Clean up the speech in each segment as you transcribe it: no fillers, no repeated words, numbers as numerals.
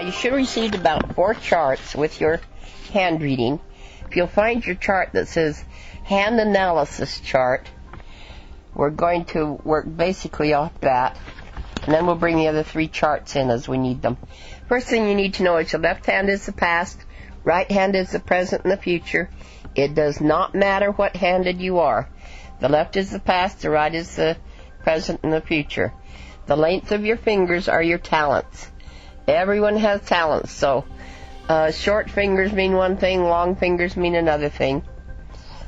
you should have received about 4 charts with your hand reading. If you'll find your chart that says Hand Analysis Chart, we're going to work basically off that, and then we'll bring the other 3 charts in as we need them. First thing you need to know is your left hand is the past, right hand is the present and the future. It does not matter what handed you are. The left is the past, the right is the present and the future. The length of your fingers are your talents. Everyone has talents, so short fingers mean one thing, long fingers mean another thing.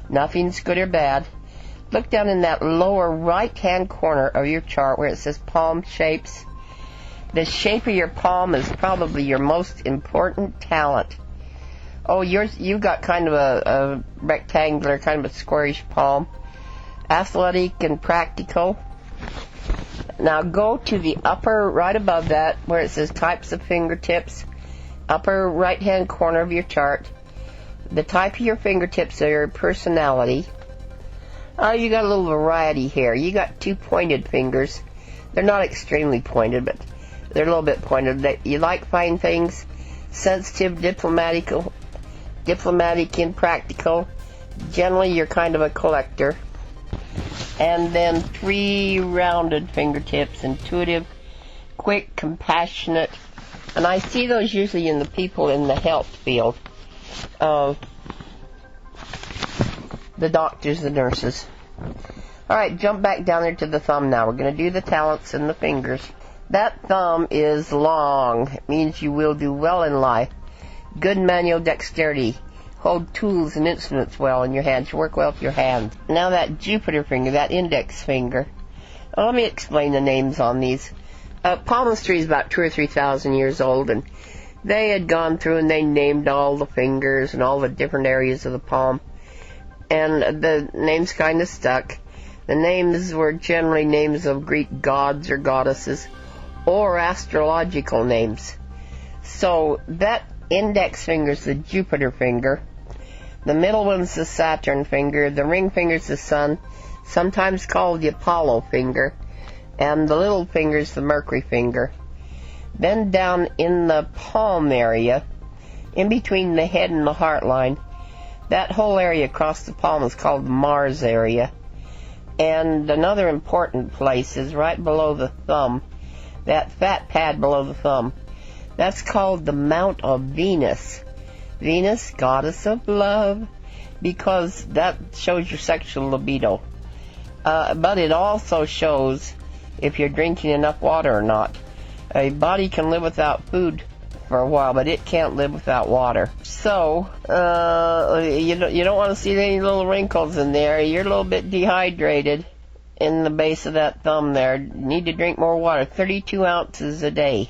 Nothing's good or bad. Look down in that lower right-hand corner of your chart where it says palm shapes. The shape of your palm is probably your most important talent. Oh, you've got kind of a rectangular, kind of a squarish palm. Athletic and practical. Now go to the upper right above that where it says types of fingertips. Upper right-hand corner of your chart. The type of your fingertips are your personality. Oh, you got a little variety here. You got 2 pointed fingers. They're not extremely pointed, but they're a little bit pointed. You like fine things, sensitive, diplomatic and practical. Generally, you're kind of a collector. And then 3 rounded fingertips, intuitive, quick, compassionate. And I see those usually in the people in the health field. The doctors, the nurses. Alright, jump back down there to the thumb now. We're going to do the talents and the fingers. That thumb is long. It means you will do well in life. Good manual dexterity. Hold tools and instruments well in your hands. You work well with your hands. Now that Jupiter finger, that index finger. Let me explain the names on these. Palmistry is about 2,000 or 3,000 years old, and they had gone through and they named all the fingers and all the different areas of the palm. And the names kind of stuck. The names were generally names of Greek gods or goddesses, or astrological names. So that index finger is the Jupiter finger. The middle one's the Saturn finger. The ring finger's the Sun, sometimes called the Apollo finger. And the little finger's the Mercury finger. Then down in the palm area, in between the head and the heart line, that whole area across the palm is called the Mars area. And another important place is right below the thumb, that fat pad below the thumb. That's called the Mount of Venus. Venus, goddess of love, because that shows your sexual libido. But it also shows if you're drinking enough water or not. A body can live without food for a while, but it can't live without water. So, you don't want to see any little wrinkles in there. You're a little bit dehydrated in the base of that thumb there. You need to drink more water, 32 ounces a day.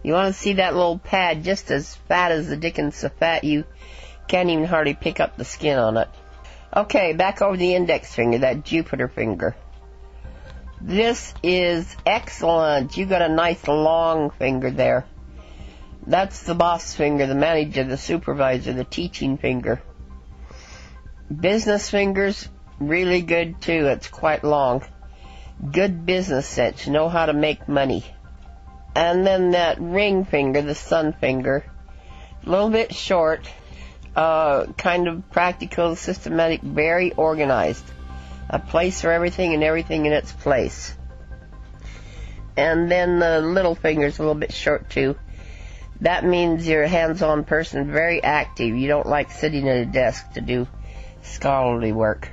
You want to see that little pad just as fat as the dickens of fat you can't even hardly pick up the skin on it. Okay, back over the index finger, that Jupiter finger. This is excellent. You got a nice long finger there. That's the boss finger, the manager, the supervisor, the teaching finger. Business fingers, really good too. It's quite long. Good business sense. You know how to make money. And then that ring finger, the sun finger, a little bit short, kind of practical, systematic, very organized. A place for everything and everything in its place. And then the little finger's a little bit short too. That means you're a hands-on person, very active. You don't like sitting at a desk to do scholarly work.